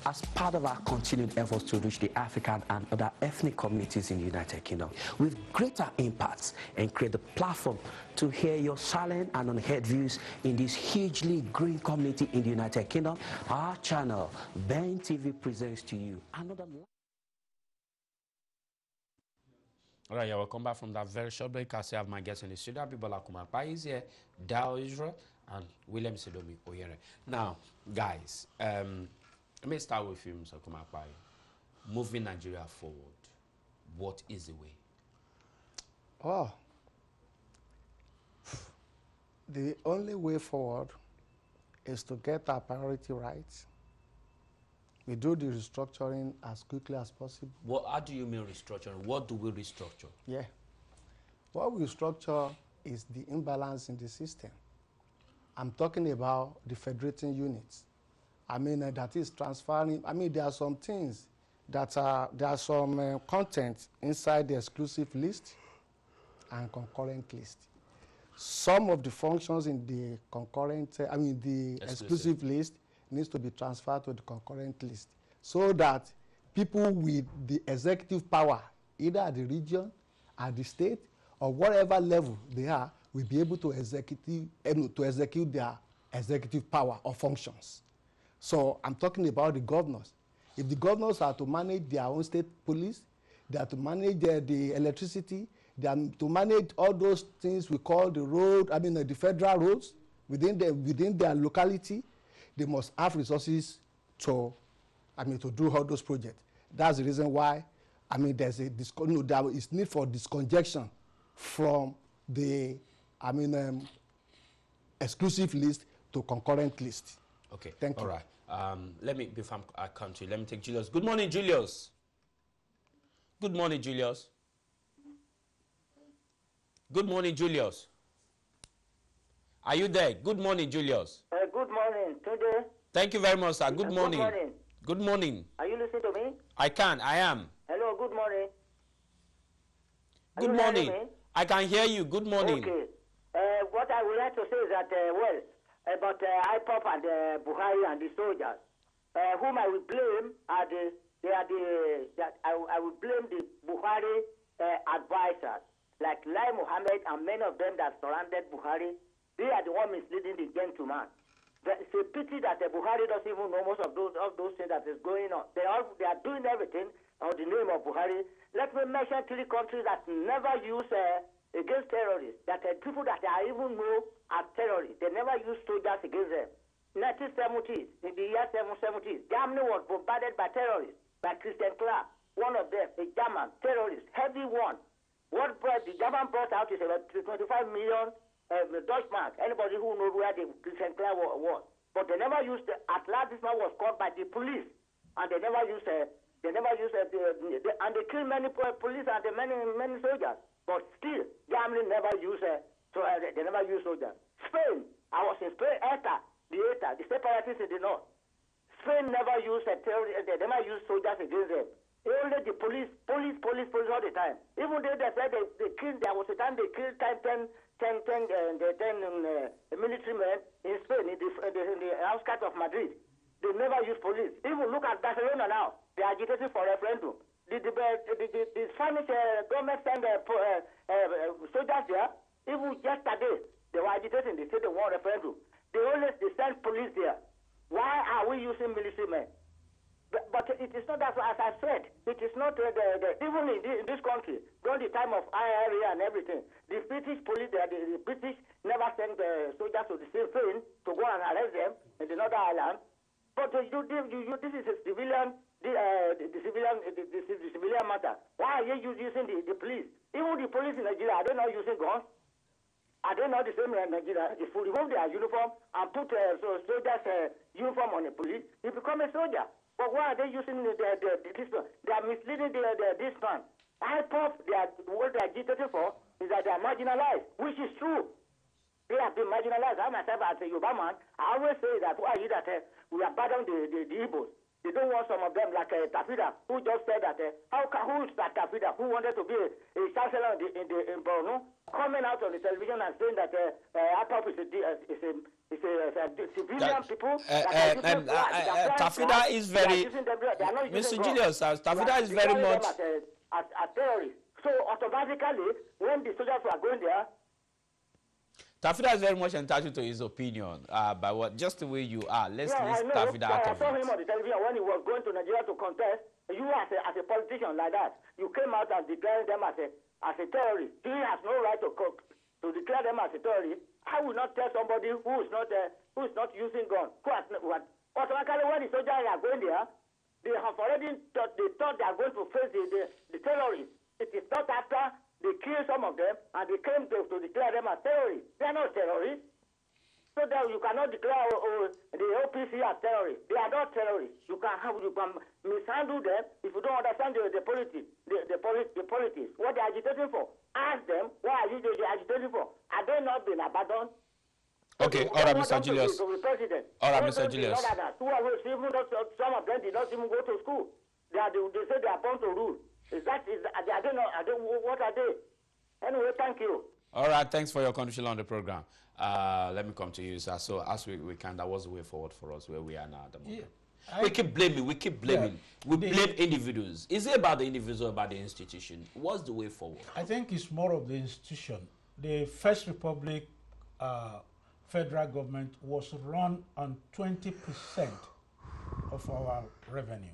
as part of our continued efforts to reach the African and other ethnic communities in the United Kingdom with greater impacts and create the platform to hear your silent and unheard views in this hugely growing community in the United Kingdom, our channel, Ben TV, presents to you another. All right, yeah, welcome back from that very short break. I still have my guests in the studio. Abibola Kumapai is here, Dao Israel, and William Sidomi Oyere. Now, guys, let me start with you, Mr. Kumapai. Moving Nigeria forward, what is the way? Well, the only way forward is to get our priority right. We do the restructuring as quickly as possible. Well, how do you mean restructuring? What do we restructure? Yeah. What we restructure is the imbalance in the system. I'm talking about the federating units. I mean, that is transferring. I mean, there are some things that are, there are some content inside the exclusive list and concurrent list. Some of the functions in the concurrent, the exclusive list needs to be transferred to the concurrent list so that people with the executive power, either at the region, at the state, or whatever level they are, will be able to execute their executive power or functions. So I'm talking about the governors. If the governors are to manage their own state police, they are to manage the electricity, they are to manage all those things we call the road, the federal roads within their locality, they must have resources to do all those projects. That's the reason why, there's there is need for disconjunction from the, exclusive list to concurrent list. Okay. Thank you. All right. Let me, before I come to you, let me take Julius. Good morning, Julius. Good morning, Julius. Good morning, Julius. Are you there? Good morning, Julius. Good morning. Today. Thank you very much, sir. Good morning. Good morning. Good morning. Are you listening to me? I am. Hello, good morning. Good morning. I can hear you. Good morning. Okay. What I would like to say is that, about IPOP and Buhari and the soldiers, whom I will blame are I will blame the Buhari advisors, like Lai Mohammed and many of them that surrounded Buhari. They are the ones misleading the gentleman. It's a pity that Buhari doesn't even know most of those things that is going on. They are doing everything on the name of Buhari. Let me mention 3 countries that never use against terrorists, that people that I even know are terrorists. They never use soldiers against them. 1970s, in the year 1970s, Germany was bombarded by terrorists, by Christian Clark, one of them, a German terrorist, heavy one. What the German brought out is about 25 million Dutch mark. Anybody who knows where the Christian Clark was. But they never used, at last this man was caught by the police, and they never used, and they killed many police and many soldiers. But still, Germany never used, they never used soldiers. Spain, I was in Spain, the separatists in the north. Spain never used they never used soldiers against them. Only the police all the time. Even though they said they killed, there was a time they killed 10 military men in Spain, in the outskirts of Madrid. They never use police. Even look at Barcelona now. They are agitating for referendum. The Spanish government sent soldiers there. Even yesterday, they were agitating. They said they want referendum. They send police there. Why are we using military men? But it is not that, as I said, it is not even in this country, during the time of IRA and everything, the British police, the British never sent soldiers to the same thing to go and arrest them in the Northern Ireland. But this is a civilian, the civilian matter. Why are you using the police? Even the police in Nigeria, are they not using guns? Are they not the same in Nigeria? If we remove their uniform and put soldiers' uniform on the police, you become a soldier. But why are they using this one? They are misleading this man. IPOP, what they are agitating for is that they are marginalized, which is true. They have been marginalized. I myself, as a Yoruba man, I always say that why is that we abandon the Igbos. They don't want some of them like Tafida, who just said that who is that Tafida, who wanted to be a chancellor in Borno, coming out on the television and saying that APAP is a civilian people. Tafida is very, Mr. Julius, Tafida is very much as terrorists. So automatically, when the soldiers were going there, Tafida is very much entitled to his opinion by what, just the way you are. Let's list Tafida out of it. I saw him on the television when he was going to Nigeria to contest. You as a politician like that, you came out and declared them as a terrorist. He has no right to declare them as a terrorist. I will not tell somebody who is not using gun. Automatically, when the soldiers are going there, they have already thought they are going to face the terrorists. It is not after they killed some of them and they came to declare them as terrorists. They are not terrorists. So that you cannot declare the OPC as terrorists. They are not terrorists. You can mishandle them if you don't understand the politics. What they are agitating for. Ask them, what are you agitating for? Are they not been abandoned? Okay, all right, Mr. Julius. All right, Mr. Julius. Some of them did not even go to school. They say they are born to rule. What are they? Anyway, thank you. All right, thanks for your contribution on the program. Let me come to you, sir. So as we can, that was the way forward for us where we are now at the moment. Yeah, we keep blaming. Yeah, we blame individuals. Is it about the individual or about the institution? What's the way forward? I think it's more of the institution. The First Republic federal government was run on 20% of our revenue.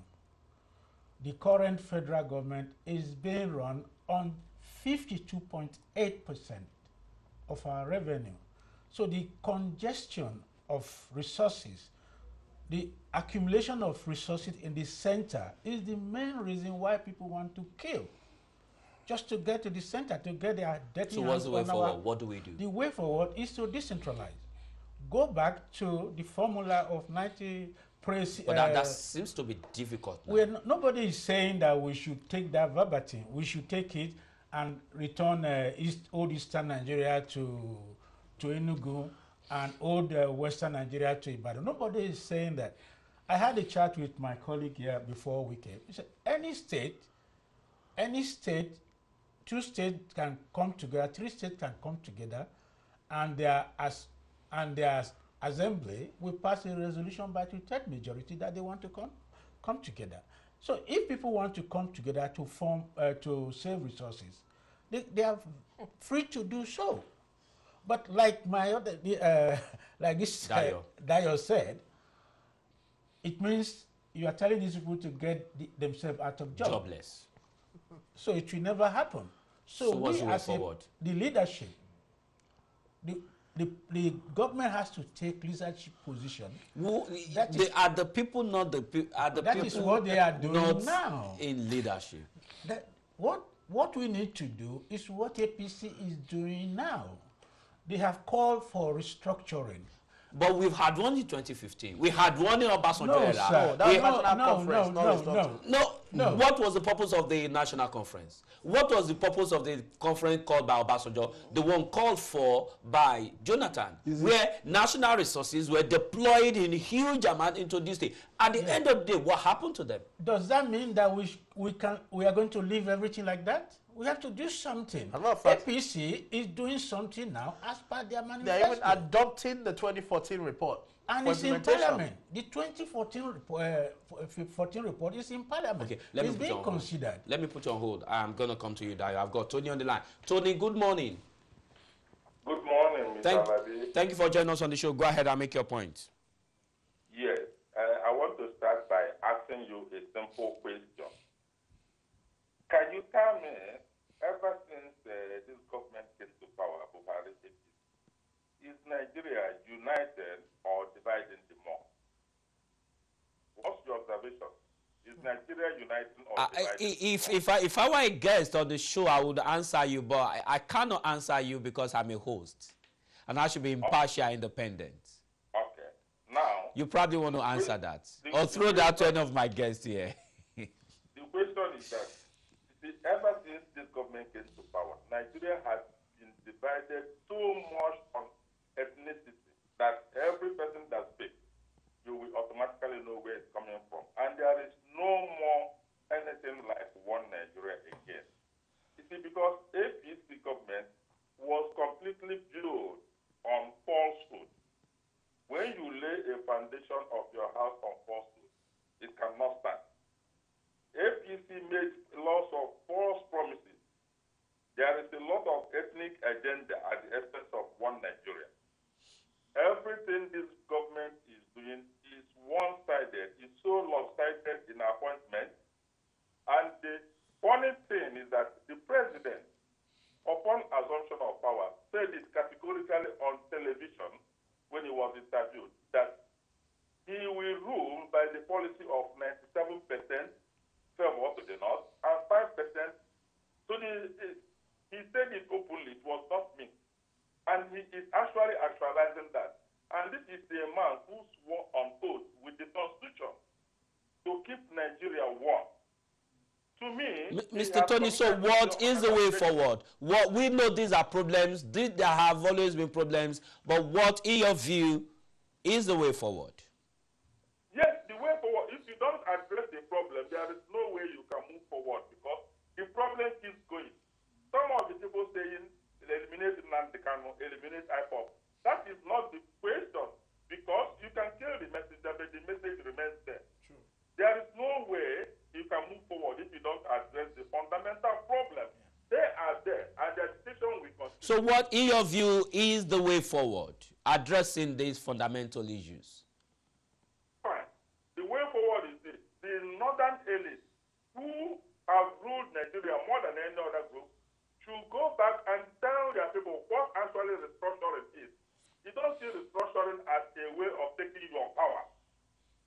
The current federal government is being run on 52.8% of our revenue. So the congestion of resources, the accumulation of resources in the center is the main reason why people want to kill. Just to get to the center, to get their dirty hands. So what's the way forward? What do we do? The way forward is to decentralize. Go back to the formula of 90 praise. But that seems to be difficult now. Nobody is saying that we should take that verbatim. We should take it and return old Eastern Nigeria to Enugu and old Western Nigeria to Ibadan. Nobody is saying that. I had a chat with my colleague here before we came. He said, any state, 2 states can come together, 3 states can come together, and their assembly will pass a resolution by 2/3 majority that they want to come together. So if people want to come together to form to save resources, they are free to do so. But like my other like this Dayo said, it means you are telling these people to get themselves out of jobless. So it will never happen. So we as the leadership, the government has to take leadership position. Are the people not the people? That is what they are doing now in leadership. What we need to do is what APC is doing now. They have called for restructuring. But we've had one in 2015. We had one in Obasanjo. No, sir. No. What was the purpose of the national conference? What was the purpose of the conference called by Obasanjo? The one called for by Jonathan, where national resources were deployed in huge amount into this state. At the end of the day, what happened to them? Does that mean that we are going to leave everything like that? We have to do something. APC is doing something now as per their manifesto. They're even adopting the 2014 report. And it's in Parliament. The 2014 report is in Parliament. Okay, it's being considered. Let me put you on hold. I'm going to come to you, Dayo. I've got Tony on the line. Tony, good morning. Good morning, Mr. Alabi. Thank you for joining us on the show. Go ahead and make your point. Yes. I want to start by asking you a simple question. Can you tell me, ever since this government came to power, Buhari, is Nigeria united or dividing the more? What's your observation? Is Nigeria uniting or dividing? If I were a guest on the show, I would answer you, but I cannot answer you because I'm a host, and I should be impartial, independent. Okay. Now, you probably want to answer that, or throw that to any of my guests here. The question is that, ever since this government came to power, Nigeria has been divided so much on ethnicity that every person that speaks, you will automatically know where it's coming from. And there foundation of your house on falsehood. It cannot stand. APC made lots of false promises. There is a lot of ethnic agenda at the expense of one Nigeria. Everything this government is doing is one-sided. It's so lopsided in appointment. And the funny thing is that the president, upon assumption of power, said it categorically on television when he was interviewed that he will rule by the policy of 97% favor to the north and 5% to the east. He said it openly, it was not me. And he is actually actualizing that. And this is a man who swore on oath with the Constitution to keep Nigeria one. To me, Mr. Tony, so what is the way forward? What we know these are problems, there have always been problems, but what, in your view, is the way forward? Yes, the way forward. If you don't address the problem, there is no way you can move forward because the problem keeps going. Some of the people saying eliminate Nnamdi Kanu, eliminate IPOB. That is not the question because you can kill the messenger, but the message remains there. True. There is no way you can move forward if you don't address the fundamental problem. They are there, and the decision will continue. So what, in your view, is the way forward, addressing these fundamental issues? Fine. The way forward is this. The northern elite who have ruled Nigeria more than any other group should go back and tell their people what actually restructuring is. You don't see restructuring as a way of taking your power.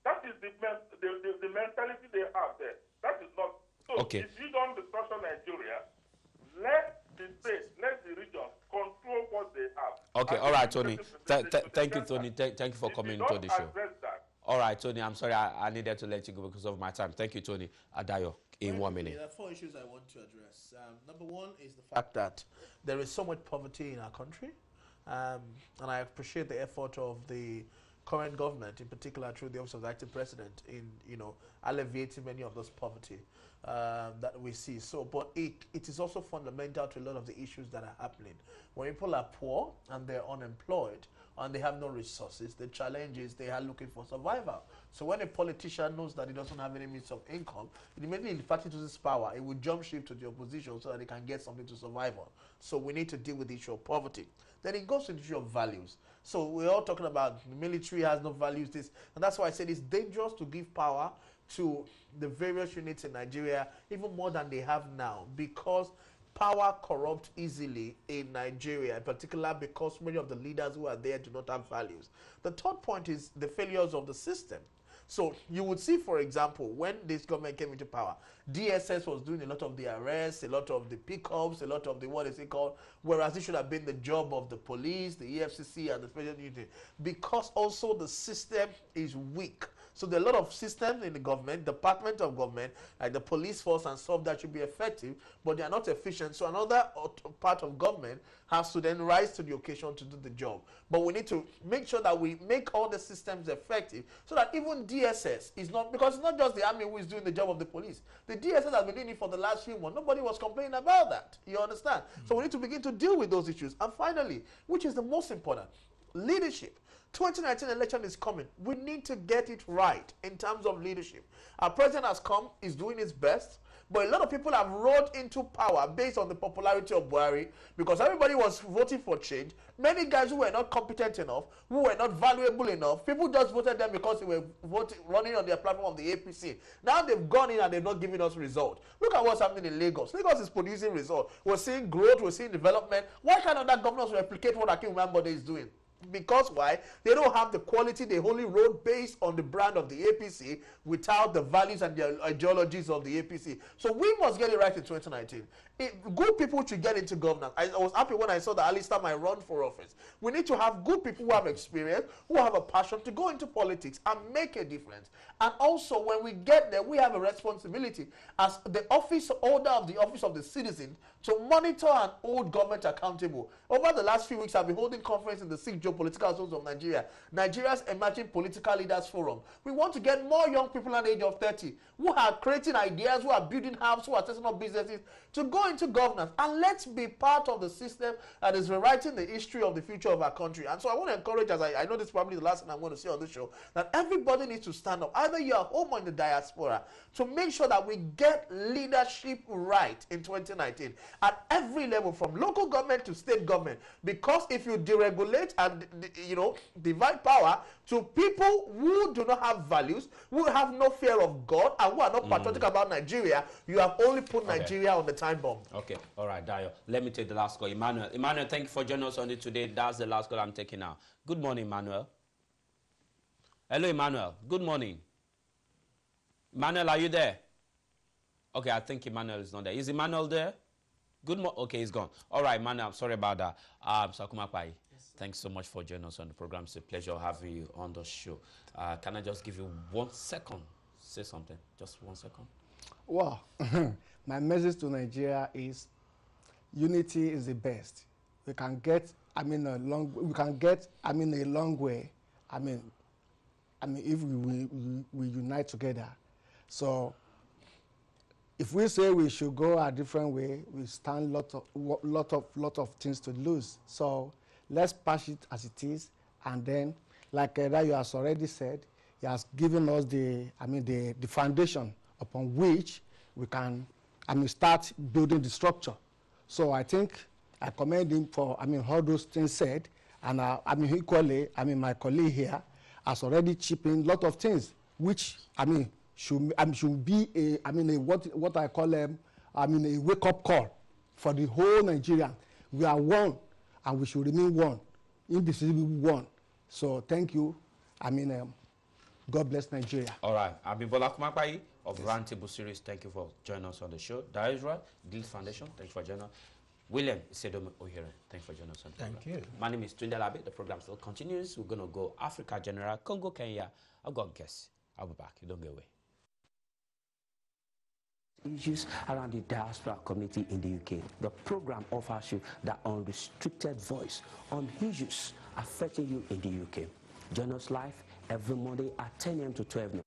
That is the mentality they have there. That is not. So Okay. If you don't restructure Nigeria, let the state, let the region control what they have. Okay, And all right, the Tony. representation Thank you, to Tony. the Thank you for If coming you to don't the show. address that, All right, Tony, I'm sorry, I needed to let you go because of my time. Thank you, Tony. Adayo, in 1 minute. There are 4 issues I want to address. Number one is the fact that there is so much poverty in our country, and I appreciate the effort of the current government, in particular through the Office of the Acting President, in alleviating many of those poverty that we see. So, but it is also fundamental to a lot of the issues that are happening. When people are poor and they're unemployed and they have no resources, the challenge is they are looking for survival. So when a politician knows that he doesn't have any means of income, immediately in fact it uses power, it will jump ship to the opposition so that they can get something to survive on. So we need to deal with the issue of poverty. Then it goes to the issue of values. So we're all talking about the military has no values, and that's why I said it's dangerous to give power to the various units in Nigeria, even more than they have now, because power corrupts easily in Nigeria, in particular because many of the leaders who are there do not have values. The third point is the failures of the system. So you would see, for example, when this government came into power, DSS was doing a lot of the arrests, a lot of the pickups, a lot of the, what is it called, whereas it should have been the job of the police, the EFCC, and the special unit, because also the system is weak. So there are a lot of systems in the government, department of government, like the police force and stuff that should be effective, but they are not efficient. So another part of government has to then rise to the occasion to do the job. But we need to make sure that we make all the systems effective so that even DSS is not, because it's not just the army who is doing the job of the police. The DSS has been doing it for the last few months. Nobody was complaining about that. You understand? So we need to begin to deal with those issues. And finally, which is the most important, leadership. 2019 election is coming. We need to get it right in terms of leadership. Our president has come, is doing his best, but a lot of people have rode into power based on the popularity of Buhari because everybody was voting for change. Many guys who were not competent enough, who were not valuable enough, people just voted them because they were running on their platform of the APC. Now they've gone in and they've not given us results. Look at what's happening in Lagos. Lagos is producing results. We're seeing growth, we're seeing development. Why can't other governors replicate what Akim Mbode is doing? Because why? They don't have the quality. They only rode based on the brand of the APC without the values and the ideologies of the APC. So we must get it right in 2019. Good people should get into governance. I was happy when I saw that Alistair might run for office. We need to have good people who have experience, who have a passion to go into politics and make a difference. And also, when we get there, we have a responsibility as the office holder of the office of the citizen to monitor and hold government accountable. Over the last few weeks, I've been holding conference in the 6th geopolitical zones of Nigeria, Nigeria's Emerging Political Leaders Forum. We want to get more young people under the age of 30 who are creating ideas, who are building hubs, who are setting up businesses to go into governance. And let's be part of the system that is rewriting the history of the future of our country. And so I want to encourage, as I know this is probably the last thing I'm going to say on this show, that everybody needs to stand up, either you are home or in the diaspora, to make sure that we get leadership right in 2019 at every level, from local government to state government. Because if you deregulate and divide power to people who do not have values, who have no fear of God, and who are not patriotic about Nigeria, you have only put Nigeria on the time bomb. Okay, all right, Dayo. Let me take the last call. Emmanuel. Emmanuel, thank you for joining us on it today. That's the last call I'm taking now. Good morning, Emmanuel. Hello, Emmanuel. Good morning. Emmanuel, are you there? Okay, I think Emmanuel is not there. Is Emmanuel there? Good morning. Okay, he's gone. All right, Emmanuel, I'm sorry about that. Sakuma Pai, thanks so much for joining us on the program. It's a pleasure having you on the show. Can I just give you 1 second? Say something. Just 1 second. Well, my message to Nigeria is unity is the best. We can get, a long way. If we unite together. So, if we say we should go a different way, we stand lot of things to lose. So, let's patch it as it is, and then, like Dayo has already said, he has given us the foundation upon which we can, start building the structure. So I think I commend him for, all those things said, and equally, my colleague here has already chipped in a lot of things, which, should be what I call a wake-up call for the whole Nigerian. We are one, and we should remain one, indivisibly one. So thank you. God bless Nigeria. All right. Abimbola Kumapai of Roundtable Series, thank you for joining us on the show. Daizra, Guild Foundation, thanks for joining us. William Isedome Ohere, thanks for joining us on the program. Thank you. My name is Tunde Labe. The program still continues. We're going to go Africa General, Congo, Kenya. I've got guests. I'll be back. You don't go away. Issues around the diaspora community in the UK. The program offers you the unrestricted voice on issues affecting you in the UK. Join us live every Monday at 10 a.m. to 12 noon.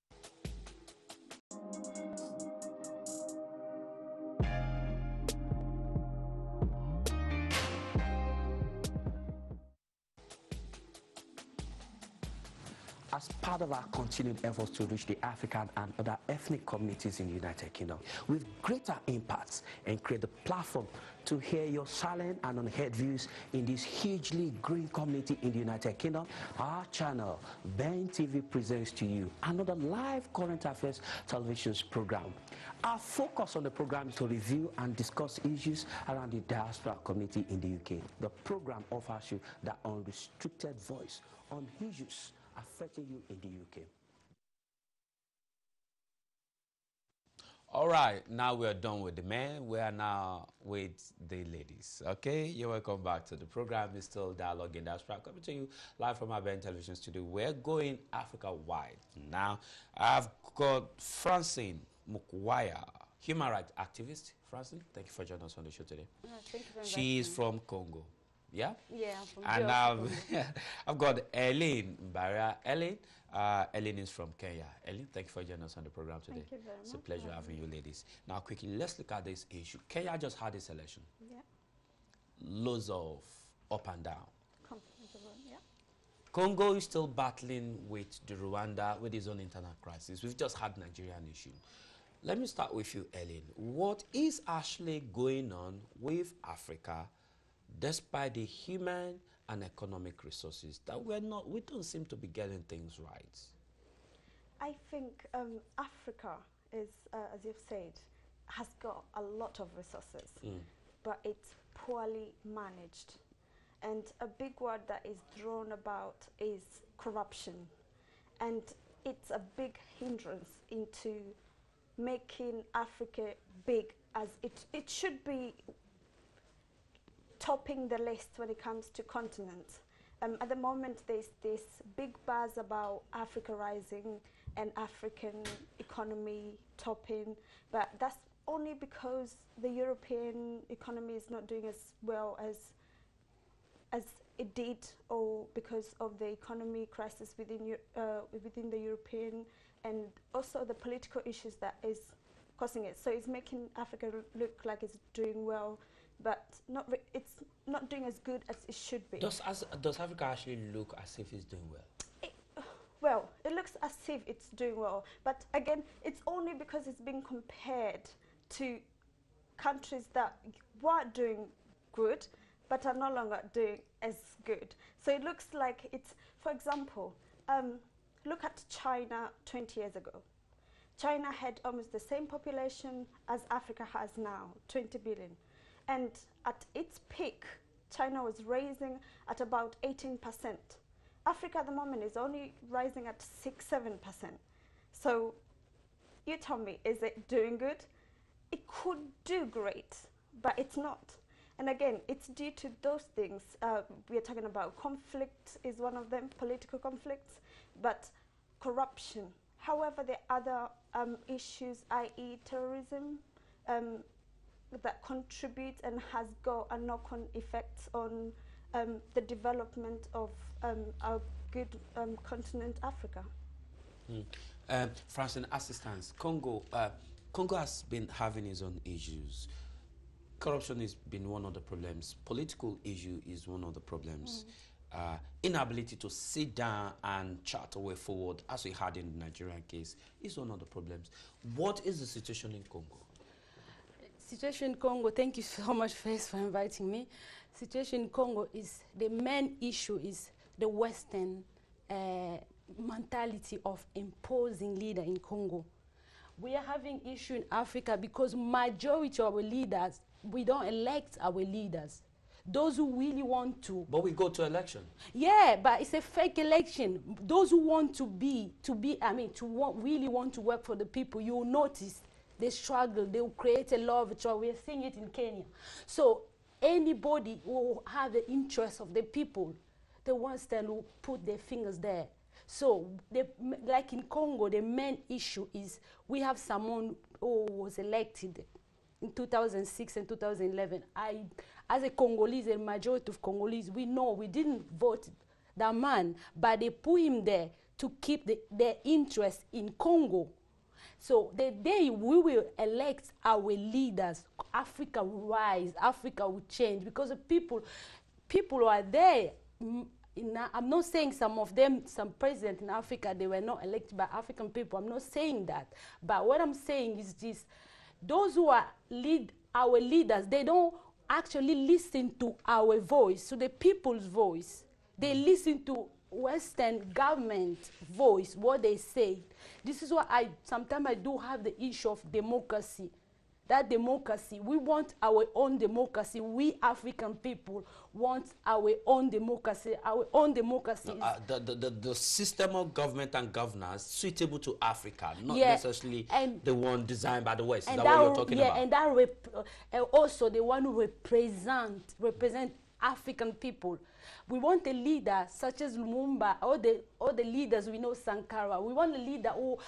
As part of our continued efforts to reach the African and other ethnic communities in the United Kingdom with greater impacts and create the platform to hear your silent and unheard views in this hugely growing community in the United Kingdom, our channel, Ben TV, presents to you another live current affairs television program. Our focus on the program is to review and discuss issues around the diaspora community in the UK. The program offers you the unrestricted voice on issues affecting you in the UK. All right, now we're done with the men. We are now with the ladies. Okay, you're welcome back to the program. It's still Dialogue in Diaspora, coming to you live from our Ben Television studio. We're going Africa-wide now. I've got Francine Mukwaya, human rights activist. Francine, thank you for joining us on the show today. Thank you very much. She's from Congo. Yeah? Yeah, I'm from And I've got Ellen Mbara. Ellen is from Kenya. Ellen, thank you for joining us on the program today. Thank you very It's a much. pleasure having you ladies. Now, quickly, let's look at this issue. Kenya just had this election. Yeah, Loads of up and down. comfortable, yeah. Congo is still battling with the Rwanda, with his own internal crisis. We've just had Nigerian issue. Let me start with you, Ellen. What is actually going on with Africa despite the human and economic resources that we don't seem to be getting things right? I think Africa is, as you've said, has got a lot of resources, but it's poorly managed. And a big word that is thrown about is corruption. And it's a big hindrance into making Africa big, as it should be topping the list when it comes to continents. At the moment, there's this big buzz about Africa rising and African economy topping, but that's only because the European economy is not doing as well as it did, or because of the economy crisis within the European, and also the political issues that is causing it. So it's making Africa look like it's doing well, but it's not doing as good as it should be. Does Africa actually look as if it's doing well? Well, it looks as if it's doing well, but again, it's only because it's being compared to countries that were doing good, but are no longer doing as good. So it looks like it's, for example, look at China 20 years ago. China had almost the same population as Africa has now, 20 billion. And at its peak, China was rising at about 18%. Africa at the moment is only rising at 6-7%. So you tell me, is it doing good? It could do great, but it's not. And again, it's due to those things. We are talking about conflict is one of them, political conflicts, but corruption. However, the other issues, i.e. terrorism, that contribute and has got a knock-on effect on the development of our good continent, Africa. Francine, assistance, Congo has been having its own issues. Corruption has been one of the problems. Political issue is one of the problems. Inability to sit down and chart a way forward, as we had in the Nigerian case, is one of the problems. What is the situation in Congo? Situation in Congo, thank you so much first for inviting me. Situation in Congo is, the main issue is the Western mentality of imposing leader in Congo. We are having issue in Africa because majority of our leaders, we don't elect our leaders. Those who really want to. But we go to election. Yeah, but it's a fake election. Those who want really want to work for the people, you'll notice they struggle, they will create a lot of trouble. We're seeing it in Kenya. So anybody who have the interest of the people, the ones that will put their fingers there. So, like in Congo, the main issue is we have someone who was elected in 2006 and 2011. As a Congolese, a majority of Congolese, we know we didn't vote that man, but they put him there to keep their interest in Congo. So the day we will elect our leaders, Africa will rise, Africa will change, because the people are there. I'm not saying some of them, some presidents in Africa, they were not elected by African people. I'm not saying that. But what I'm saying is this: those who are our leaders, they don't actually listen to our voice, to the people's voice. They listen to Western government voice, what they say. This is why sometimes I do have the issue of democracy. That democracy, we want our own democracy. We African people want our own democracy. Our own democracy the system of government and governance suitable to Africa, not necessarily the one designed by the West. Is that what you're talking about? And that also the one who represent African people. We want a leader such as Lumumba, or the leaders we know, Sankara. We want a leader who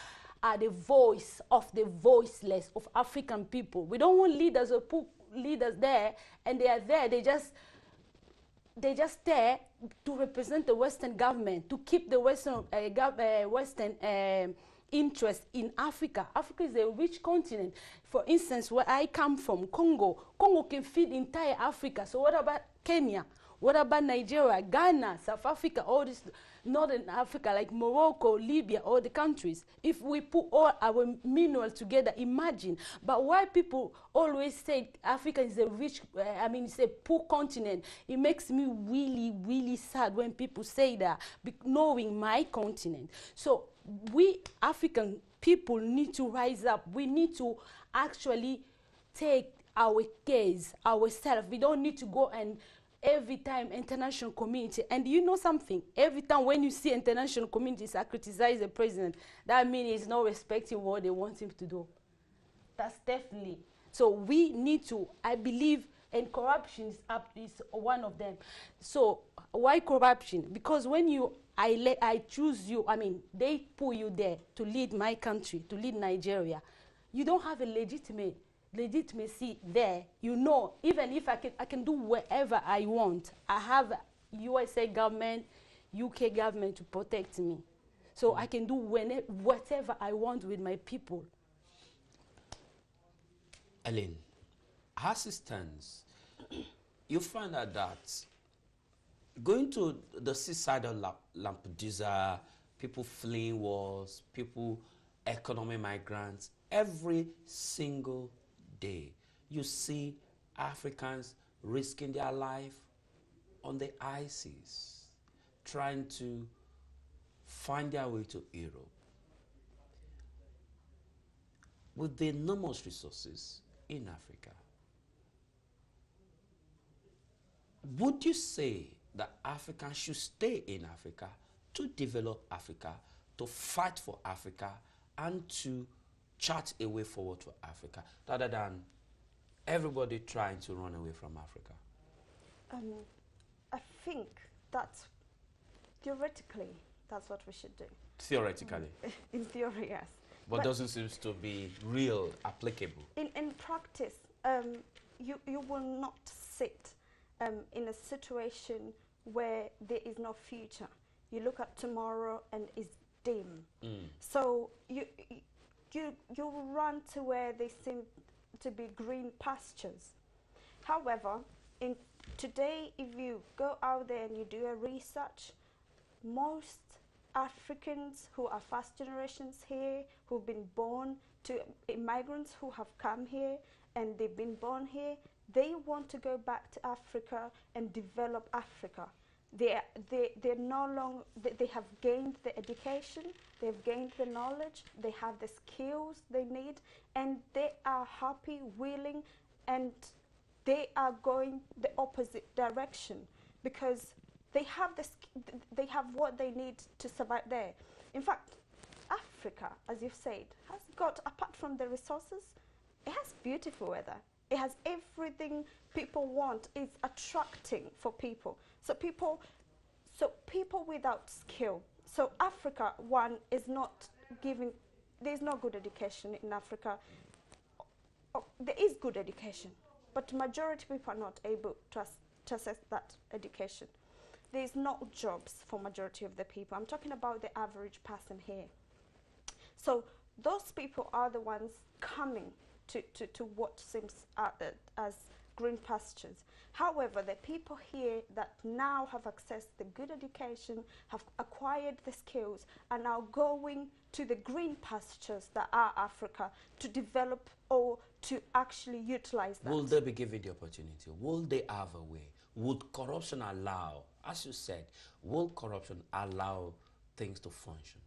are the voice of the voiceless of African people. We don't want leaders who put leaders there and they are there. They just there to represent the Western government, to keep the Western interest in Africa. Africa is a rich continent. For instance, where I come from, Congo can feed entire Africa. So what about Kenya? What about Nigeria, Ghana, South Africa, all this Northern Africa, like Morocco, Libya, all the countries? If we put all our minerals together, imagine. But why people always say Africa is a rich, it's a poor continent, it makes me really, really sad when people say that, knowing my continent. So we African people need to rise up. We need to actually take our case ourselves. We don't need to go and every time international community, and you know something, every time when you see international communities criticize the president, that means he's not respecting what they want him to do. That's definitely. So we need to, I believe, and corruption is one of them. So why corruption? Because when I choose you, they put you there to lead my country, to lead Nigeria, you don't have a legitimacy there. You know, even if I can do whatever I want, I have USA government, UK government to protect me. So I can do whatever I want with my people. Ellen, as it stands, you find out that going to the seaside of Lampedusa, people fleeing wars, people, economic migrants, every single day, you see Africans risking their life on the ICs, trying to find their way to Europe. With the enormous resources in Africa, would you say that Africans should stay in Africa to develop Africa, to fight for Africa, and to chart a way forward for Africa, rather than everybody trying to run away from Africa? I think that theoretically, that's what we should do. Theoretically? In theory, yes. But doesn't seem to be real applicable. In practice, you will not sit in a situation where there is no future. You look at tomorrow and it's dim. So you run to where they seem to be green pastures. However, today, if you go out there and you do a research, most Africans who are first generations here, who've been born to immigrants who have come here and they've been born here, they want to go back to Africa and develop Africa. They're no longer, they have gained the education, they've gained the knowledge, they have the skills they need, and they are happy, willing, and they are going the opposite direction because they have they have what they need to survive there. In fact, Africa, as you've said, has got, apart from the resources, it has beautiful weather. It has everything people want. It's attracting for people. So people without skill. So Africa, one, is not giving, there's no good education in Africa. Oh, there is good education, but majority of people are not able to access that education. There's no jobs for majority of the people. I'm talking about the average person here. So those people are the ones coming to what seems as green pastures. However, the people here that now have accessed the good education, have acquired the skills, are now going to the green pastures that are Africa to develop or to actually utilize that. Will they be given the opportunity? Will they have a way? Would corruption allow, as you said, will corruption allow things to function?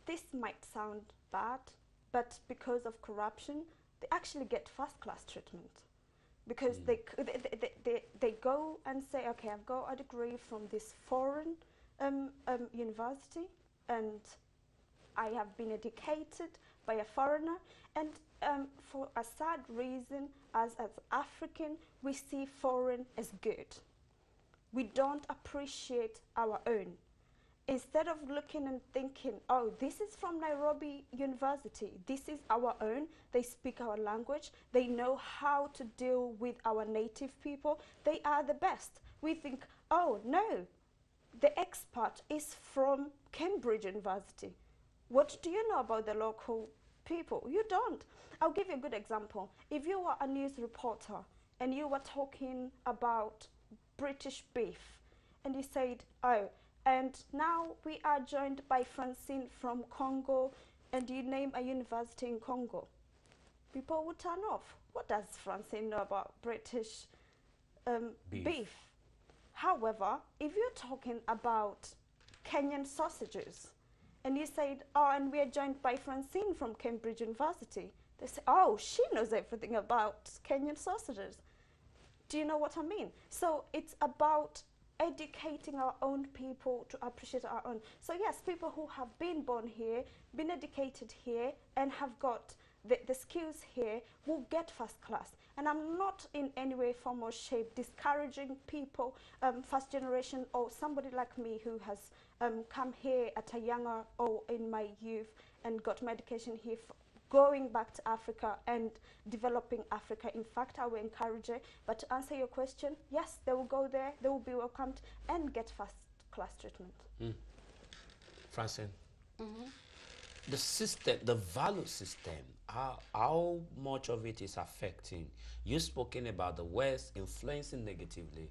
This might sound bad, but because of corruption, they actually get first-class treatment. Because they go and say, okay, I've got a degree from this foreign university, and I have been educated by a foreigner, and for a sad reason, as African, we see foreign as good. We don't appreciate our own. Instead of looking and thinking, oh, this is from Nairobi University, this is our own, they speak our language, they know how to deal with our native people, they are the best. We think, oh, no, the expert is from Cambridge University. What do you know about the local people? You don't. I'll give you a good example. If you were a news reporter and you were talking about British beef, and you said, oh, and now we are joined by Francine from Congo, and you name a university in Congo, people would turn off. What does Francine know about British beef? However, if you're talking about Kenyan sausages, and you said, oh, and we are joined by Francine from Cambridge University, they say, oh, she knows everything about Kenyan sausages. Do you know what I mean? So it's about educating our own people to appreciate our own. So yes, people who have been born here, been educated here, and have got the skills here will get first class. And I'm not in any way, form or shape discouraging people, first generation or somebody like me who has come here at a younger or in my youth and got my education here going back to Africa and developing Africa. In fact, I will encourage it. But to answer your question, yes, they will go there, they will be welcomed and get first-class treatment. Francine, the system, the value system, how much of it is affecting? You've spoken about the West influencing negatively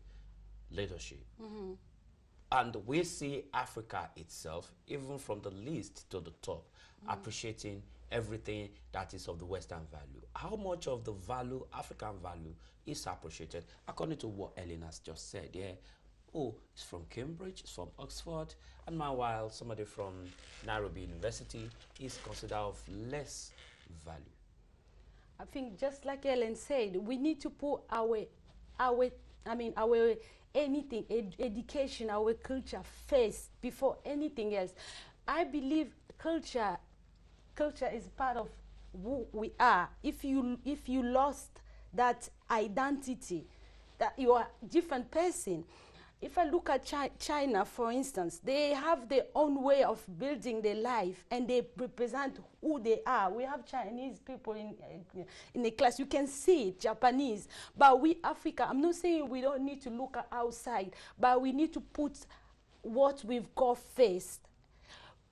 leadership. And we see Africa itself, even from the least to the top, appreciating everything that is of the Western value. How much of the value, African value, is appreciated? According to what Ellen has just said, yeah, oh, it's from Cambridge, it's from Oxford, and meanwhile, somebody from Nairobi University is considered of less value. I think just like Ellen said, we need to put our anything, education, our culture first before anything else. I believe culture is part of who we are. If you lost that identity, that you are a different person. If I look at China, for instance, they have their own way of building their life, and they represent who they are. We have Chinese people in the class. You can see it, Japanese. But we, Africa, I'm not saying we don't need to look outside, but we need to put what we've got first.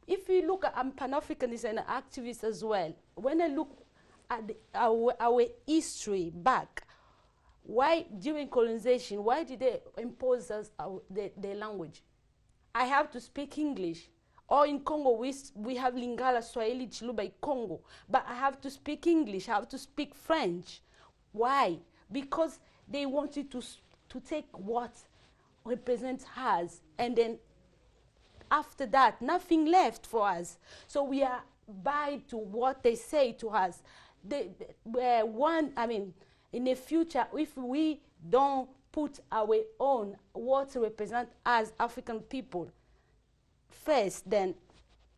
If you look at, I'm Pan-Africanist and activist as well. When I look at our history back, why during colonization, why did they impose us their language? I have to speak English. Or in Congo, we have Lingala, Swahili, Chiluba, Congo. But I have to speak English, I have to speak French. Why? Because they wanted to take what represents us, and then after that, nothing left for us. So we are bound to what they say to us. In the future, if we don't put our own, what represent as African people first, then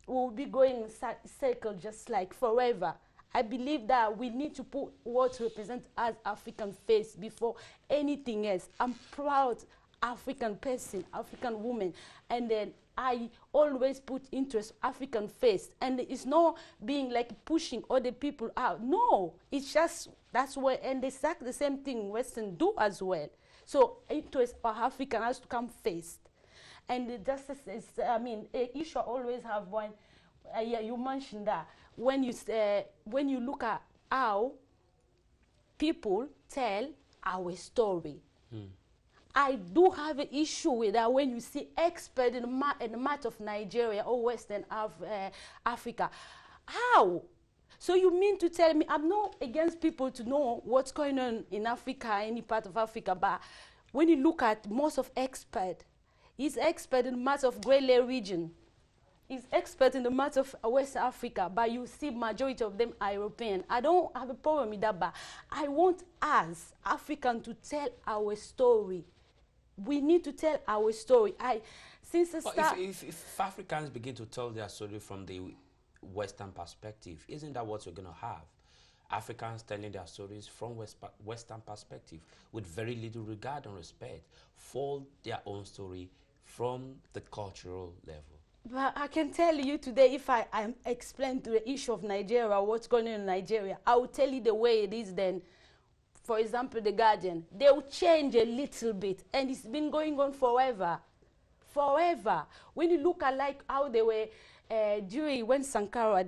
we'll be going in circle just like forever. I believe that we need to put what represents as African first before anything else. I'm proud African person, African woman, and then I always put interest African first, and it's not being like pushing other people out. No, it's just that's where, and exactly the same thing Western do as well. So interest for African has to come first, and the justice is, issue always have one. Yeah, you mentioned that when you look at how people tell our story. I do have an issue with that when you see expert in the matter of Nigeria or Western Africa. How? So you mean to tell me, I'm not against people to know what's going on in Africa, any part of Africa, but when you look at most of expert, he's expert in the matter of Great Lakes region. He's expert in the matter of West Africa, but you see majority of them are European. I don't have a problem with that, but I want us, African, to tell our story. We need to tell our story. Since the start, if Africans begin to tell their story from the Western perspective, isn't that what we're going to have? Africans telling their stories from Western perspective with very little regard and respect for their own story from the cultural level. But I can tell you today, if I explain to the issue of Nigeria, what's going on in Nigeria, I will tell you the way it is then. For example, The Guardian, they will change a little bit, and it's been going on forever. Forever. When you look at like how they were during when Sankara,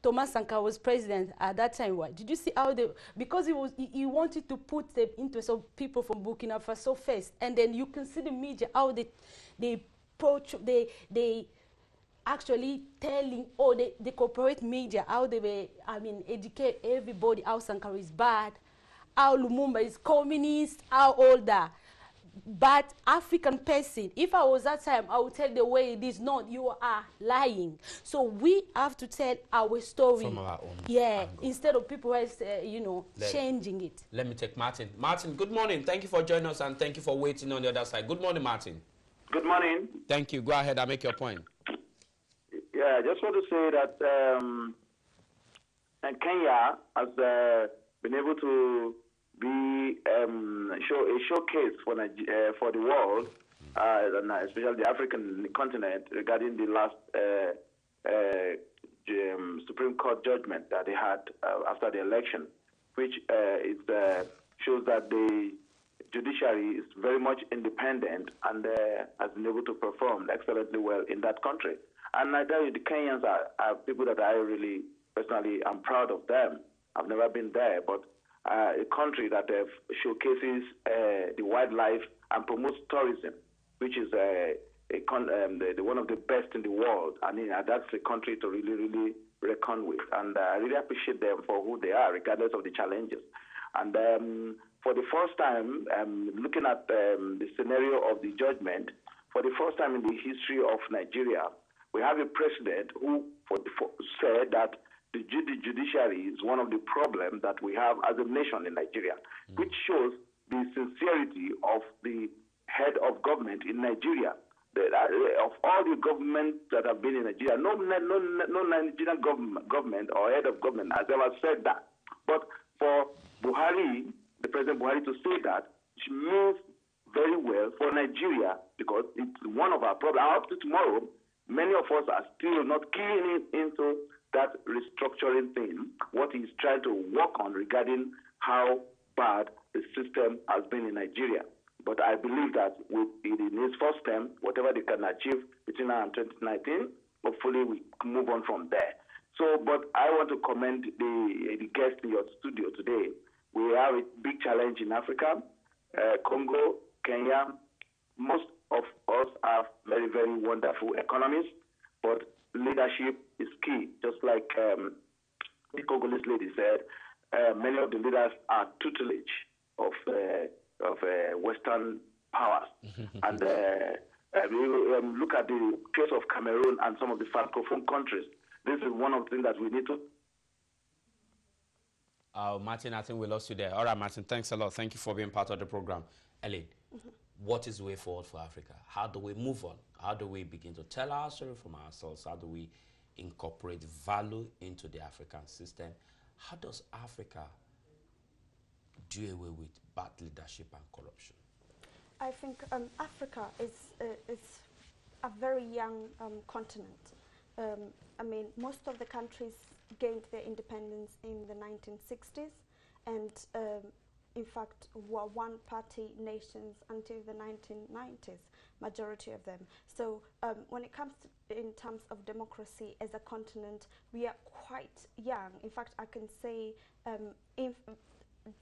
Thomas Sankara was president at that time. What did you see how they? Because he wanted to put the interest of people from Burkina Faso first, and then you can see the media how they actually telling the corporate media how they were, educate everybody how Sankara is bad, how Lumumba is communist, how all that. But African person, if I was that time, I would tell the way it is not. You are lying. So we have to tell our story. From our own angle. Instead of people else, changing it. Let me take Martin. Martin, good morning. Thank you for joining us, and thank you for waiting on the other side. Good morning, Martin. Good morning. Thank you. Go ahead and make your point. Yeah, I just want to say that Kenya has been able to be a showcase for the world, and especially the African continent, regarding the last Supreme Court judgment that they had after the election, which shows that the judiciary is very much independent and has been able to perform excellently well in that country. And I tell you, the Kenyans are people that I really, personally, am proud of them. I've never been there, but a country that showcases the wildlife and promotes tourism, which is one of the best in the world. I mean, that's a country to really, really reckon with. And I really appreciate them for who they are, regardless of the challenges. And for the first time, looking at the scenario of the judgment, for the first time in the history of Nigeria, we have a president who said that the judiciary is one of the problems that we have as a nation in Nigeria, which shows the sincerity of the head of government in Nigeria. Of all the governments that have been in Nigeria, no Nigerian government or head of government has ever said that. But for Buhari, the President Buhari, to say that, she means very well for Nigeria, because it's one of our problems. Up to tomorrow, many of us are still not keying into that restructuring thing, what he's trying to work on regarding how bad the system has been in Nigeria. But I believe that in his first term, whatever they can achieve between now and 2019, hopefully we move on from there. So, but I want to commend the guest in your studio today. We have a big challenge in Africa, Congo, Kenya. Most of us have very, very wonderful economies, but leadership is key. Just like the Congolese lady said, many of the leaders are tutelage of Western powers. And look at the case of Cameroon and some of the Francophone countries. This is one of the things that we need to... Martin, I think we lost you there. All right, Martin, thanks a lot. Thank you for being part of the program. Ellen, what is the way forward for Africa? How do we move on? How do we begin to tell our story from ourselves? How do we incorporate value into the African system? How does Africa do away with bad leadership and corruption? I think Africa is a very young continent. I mean, most of the countries gained their independence in the 1960s, and in fact were one-party nations until the 1990s, majority of them. So when it comes to, in terms of democracy as a continent, we are quite young. In fact, I can say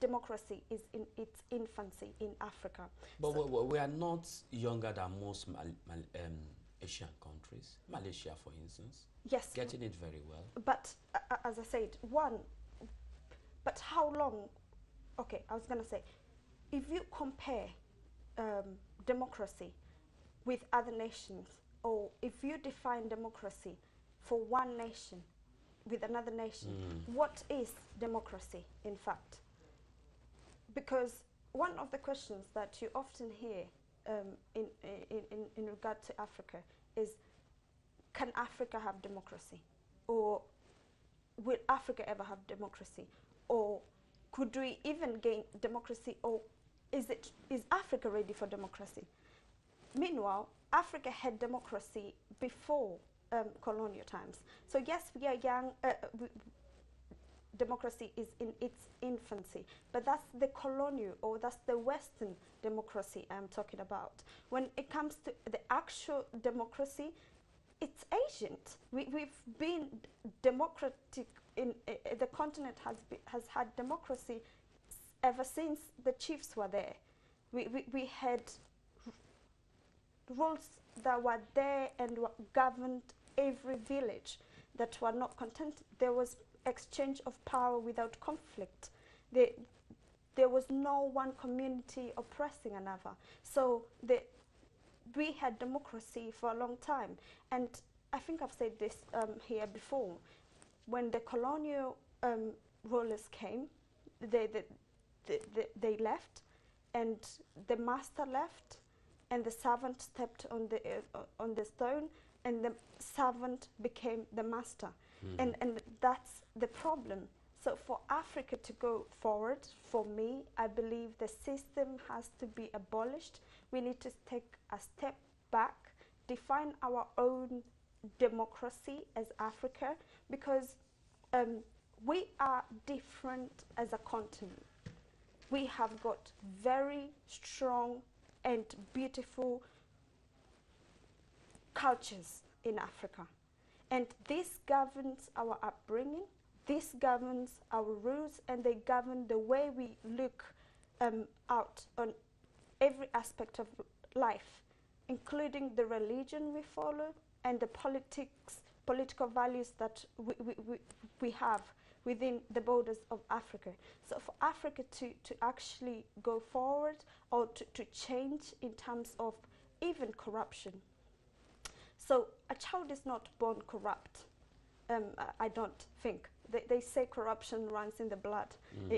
democracy is in its infancy in Africa. But so we are not younger than most Asian countries. Malaysia, for instance. Yes. Getting it very well. But as I said, but how long? Okay, I was going to say, if you compare democracy with other nations, or if you define democracy for one nation with another nation, what is democracy, in fact? Because one of the questions that you often hear in regard to Africa is, can Africa have democracy? Or will Africa ever have democracy? Or could we even gain democracy? Or is Africa ready for democracy? Meanwhile, Africa had democracy before colonial times. So yes, we are young. Democracy is in its infancy, but that's the colonial, or that's the Western democracy I'm talking about. When it comes to the actual democracy, it's ancient. We've been democratic in the continent has had democracy ever since the chiefs were there. We had rules that were there and governed every village that were not content. There was exchange of power without conflict. There was no one community oppressing another. So we had democracy for a long time. And I think I've said this here before. When the colonial rulers came, they left, and the master left, and the servant stepped on the stone, and the servant became the master. And that's the problem. So for Africa to go forward, for me, I believe the system has to be abolished. We need to take a step back, define our own democracy as Africa, because we are different as a continent. We have got very strong and beautiful cultures in Africa. And this governs our upbringing, this governs our rules, and they govern the way we look out on every aspect of life, including the religion we follow and the political values that we have within the borders of Africa. So for Africa to actually go forward or to change in terms of even corruption. So a child is not born corrupt, I don't think. They say corruption runs in the blood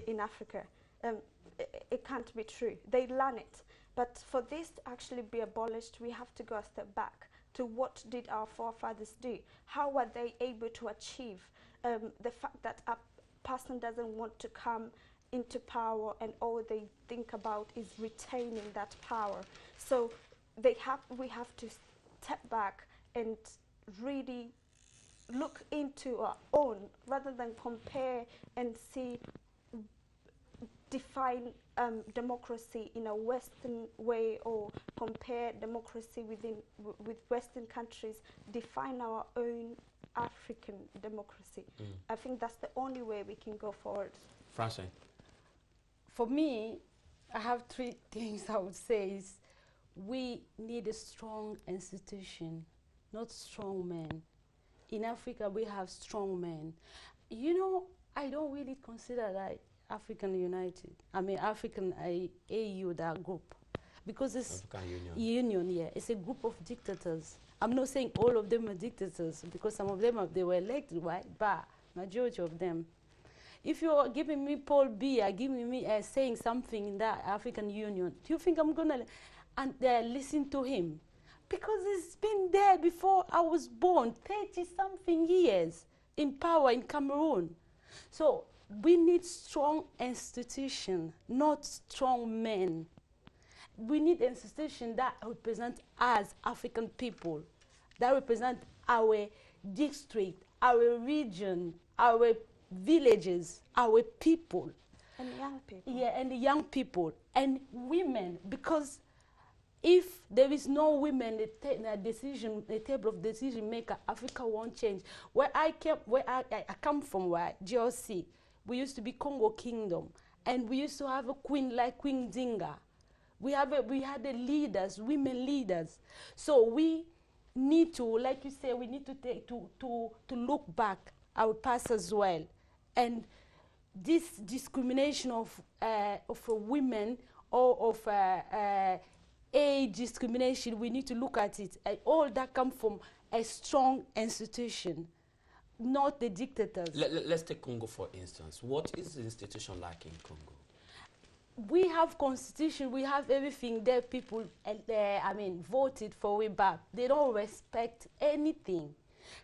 in Africa. It can't be true. They learn it. But for this to actually be abolished, we have to go a step back to what did our forefathers do? How were they able to achieve the fact that a person doesn't want to come into power and all they think about is retaining that power? So we have to step back and really look into our own rather than compare and see, define democracy in a Western way or compare democracy with Western countries, define our own African democracy. I think that's the only way we can go forward. Francine? For me, I have three things I would say is we need a strong institution, not strong men. In Africa, we have strong men. You know, I don't really consider that African United, African AU, that group. Because it's African Union, yeah. It's a group of dictators. I'm not saying all of them are dictators, because some of them, they were elected, right? But majority of them. If you're giving me Paul Biya, giving me saying something in that African Union, do you think I'm going to listen to him? Because it's been there before I was born, 30-something years in power in Cameroon. So we need strong institutions, not strong men. We need institutions that represent us, African people, that represent our district, our region, our villages, our people. And young people. Yeah, and the young people. And women, because if there is no women at the table of decision maker, Africa won't change. Where I come from, where GRC, we used to be Congo Kingdom, and we used to have a queen like Queen Zinga. We had the leaders, women leaders. So we need to, like you say, we need to look back our past as well. And this discrimination of women or of age discrimination, we need to look at it. All that come from a strong institution, not the dictators. Let's take Congo for instance. What is the institution like in Congo? We have constitution, we have everything there. People, voted for it, but they don't respect anything.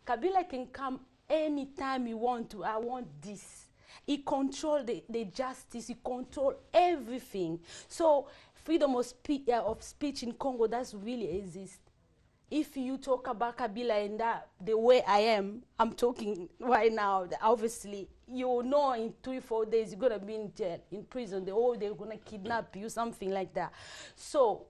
Kabila can come anytime he want to. I want this. He control the justice. He control everything. So freedom of speech in Congo, that's really exist. If you talk about Kabila and that, the way I'm talking right now, obviously, you know in 3-4 days you're going to be in jail, in prison, they're going to kidnap you, something like that. So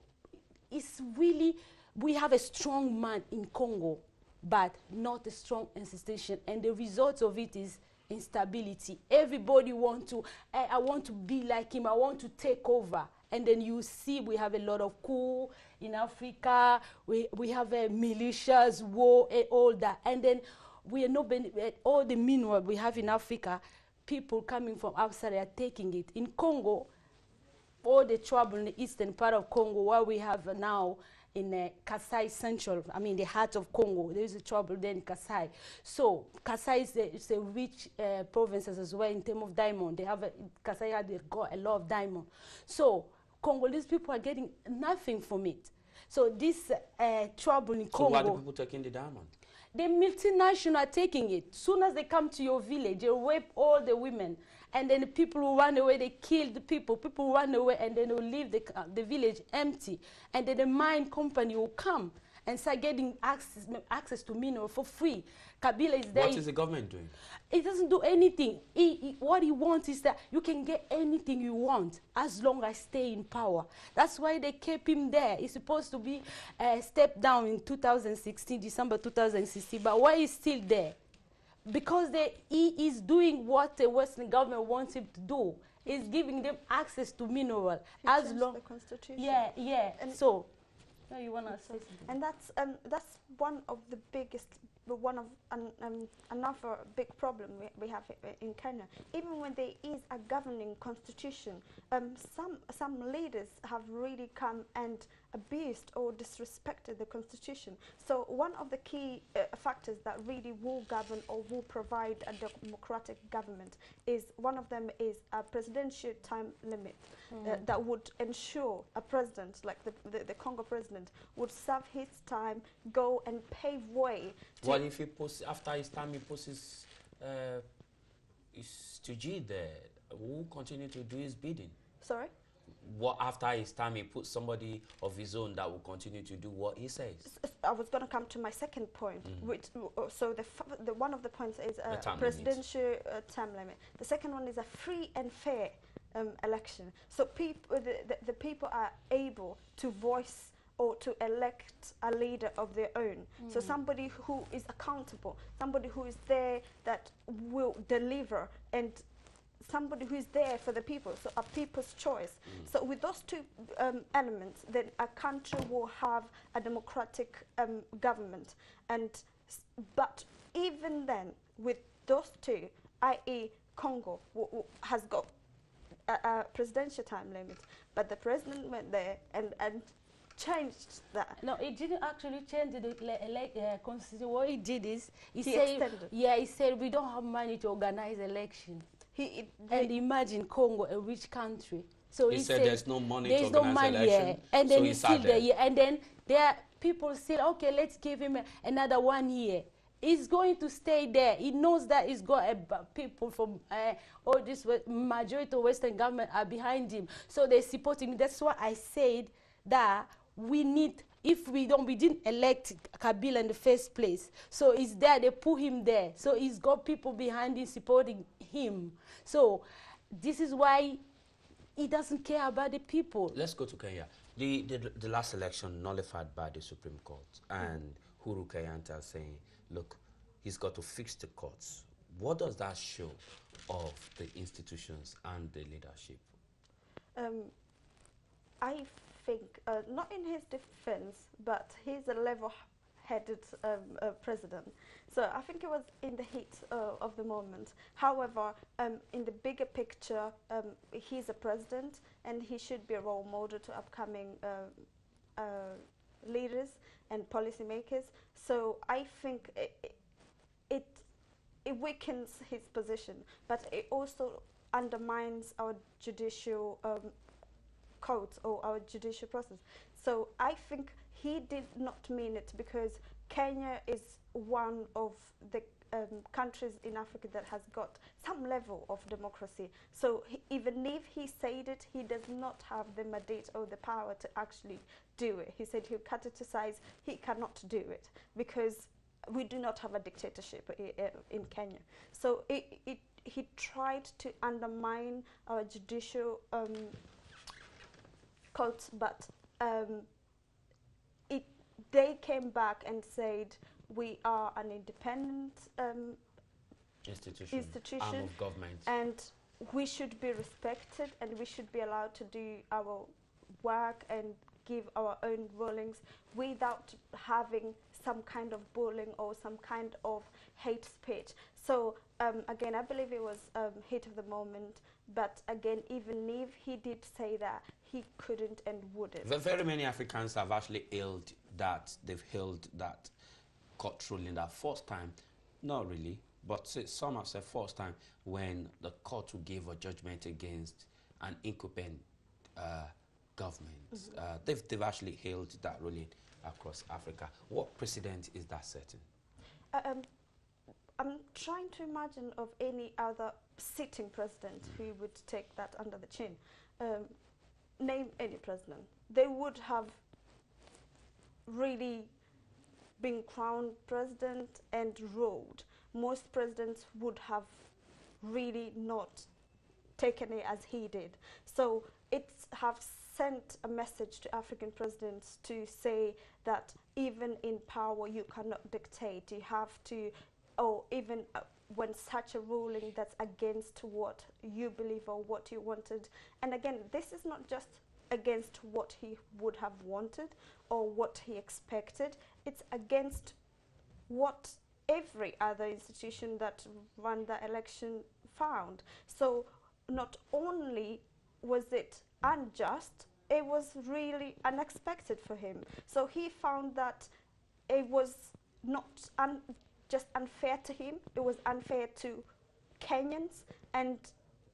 it's really, we have a strong man in Congo, but not a strong institution. And the result of it is instability. Everybody want to, I want to be like him, I want to take over. And then you see we have a lot of coup in Africa, we have militias, war, all that. And then we are not, all the mineral we have in Africa, people coming from outside are taking it. In Congo, all the trouble in the eastern part of Congo, what we have now in Kasai Central, the heart of Congo, there is a trouble there in Kasai. So Kasai is a rich province as well in terms of diamond. Kasai got a lot of diamond. So Congolese people are getting nothing from it. So this trouble in Congo. So why are the people taking the diamond? The multinational are taking it. Soon as they come to your village, they rape all the women. And then the people who run away, they kill the people. People run away and then they'll leave the village empty. And then the mine company will come and start getting access to mineral for free. Kabila is there. What is the government doing? It doesn't do anything. What he wants is that you can get anything you want as long as stay in power. That's why they kept him there. He's supposed to be stepped down in 2016, December 2016, but why he's still there? Because he is doing what the Western government wants him to do. He's giving them access to mineral as long. The constitution. Yeah. And so, no, you wanna say something? And that's one of the biggest, another big problem we have in Kenya. Even when there is a governing constitution, some leaders have really come and abused or disrespected the constitution. So one of the key factors that really will govern or will provide a democratic government is, one of them is a presidential time limit that would ensure a president, like the Congo president, would serve his time, go and pave way. What if he puts, after his time, he puts his stooge there? Who will continue to do his bidding? Sorry? What, after his time, he puts somebody of his own that will continue to do what he says? I was going to come to my second point. Which, so the one of the points is presidential term limit. The second one is a free and fair election. So the people are able to voice or to elect a leader of their own. So somebody who is accountable, somebody who is there that will deliver, and somebody who is there for the people, so a people's choice. So with those two elements, then a country will have a democratic government. But even then, with those two, i.e. Congo has got a presidential time limit, but the president went there and changed that. No, it didn't actually change the constitution. What he did is he said we don't have money to organize election. And imagine Congo, a rich country. So he said there's no money to no organize money, election. And then so he's still there. And then there are people said, okay, let's give him another 1 year. He's going to stay there. He knows that he's got people from all this majority of Western government are behind him. So they're supporting him. That's why I said that we need, if we didn't elect Kabila in the first place. So he's there, they put him there. So he's got people behind him supporting him. So this is why he doesn't care about the people. Let's go to Kenya. The last election nullified by the Supreme Court, and Uhuru Kenyatta saying, look, he's got to fix the courts. What does that show of the institutions and the leadership? I think, not in his defense, but he's a level-headed president. So I think it was in the heat of the moment. However, in the bigger picture, he's a president, and he should be a role model to upcoming leaders and policymakers. So I think it weakens his position, but it also undermines our judicial codes or our judicial process. So I think he did not mean it, because Kenya is one of the countries in Africa that has got some level of democracy. So even if he said it, he does not have the mandate or the power to actually do it. He said he'll cut it to size. He cannot do it because we do not have a dictatorship in Kenya. So he tried to undermine our judicial courts, but they came back and said we are an independent institution arm of government, and we should be respected, and we should be allowed to do our work and give our own rulings without having some kind of bullying or some kind of hate speech. So again, I believe it was heat of the moment, but again, even if he did say that, he couldn't and wouldn't. Very many Africans have actually hailed that. They've hailed that court ruling that first time, not really, but some have said first time when the court gave a judgment against an incumbent government. They've actually hailed that ruling across Africa. What precedent is that setting? I'm trying to imagine of any other sitting president who would take that under the chin. Name any president. They would have really being crowned president and ruled, most presidents would have really not taken it as he did. So it have sent a message to African presidents to say that even in power you cannot dictate. You have to, or even when such a ruling that's against what you believe or what you wanted. And again, this is not just against what he would have wanted or what he expected. It's against what every other institution that ran the election found. So not only was it unjust, it was really unexpected for him. So he found that it was not just unfair to him, it was unfair to Kenyans and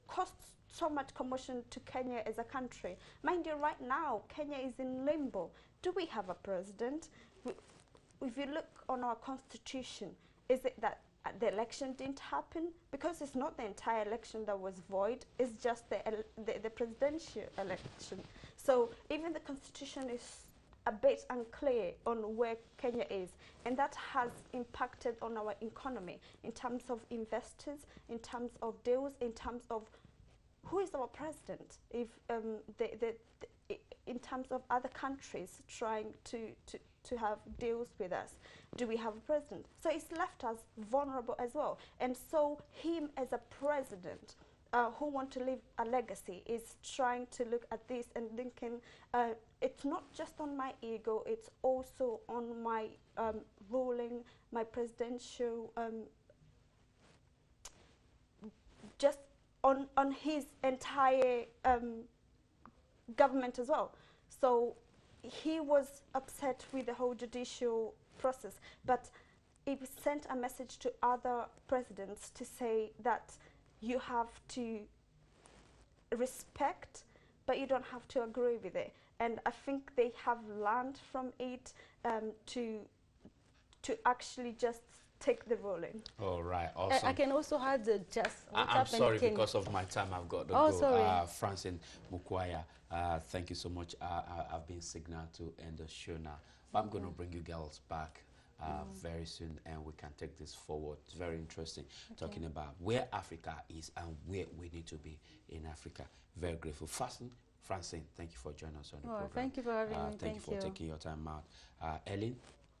cost so much commotion to Kenya as a country. Mind you, right now, Kenya is in limbo. Do we have a president? If you look on our constitution, is it that the election didn't happen? Because it's not the entire election that was void, it's just the presidential election. So even the constitution is a bit unclear on where Kenya is, and that has impacted on our economy in terms of investors, in terms of deals, in terms of who is our president. If in terms of other countries trying to have deals with us, do we have a president? So it's left us vulnerable as well. And so him as a president who want to leave a legacy is trying to look at this and thinking, it's not just on my ego, it's also on my ruling, my presidential, just on his entire government as well. So he was upset with the whole judicial process, but it sent a message to other presidents to say that you have to respect, but you don't have to agree with it. And I think they have learned from it to actually just take the ruling. All right, awesome. I can also add just I'm sorry, because of my time, I've got to go. Sorry. Francine Mukwaya, thank you so much. I've been signaled to end the show now. But I'm going to bring you girls back very soon, and we can take this forward. It's very interesting, talking about where Africa is and where we need to be in Africa. Very grateful. Francine, thank you for joining us on the program. Thank you for having me. Thank you for taking your time out. Ellen,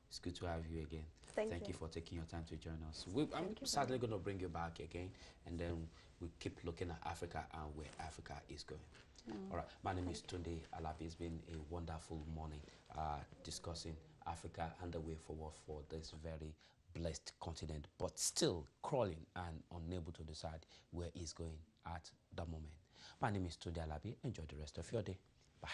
it's good to have you again. Thank you for taking your time to join us. I'm sadly going to bring you back again, and then we keep looking at Africa and where Africa is going. All right, my name is Tunde Alabi. It's been a wonderful morning discussing Africa and the way forward for this very blessed continent, but still crawling and unable to decide where it's going at the moment. My name is Tunde Alabi. Enjoy the rest of your day. Bye.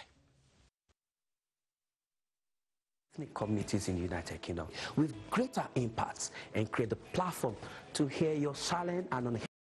Ethnic communities in the United Kingdom with greater impacts and create a platform to hear your silent and unheard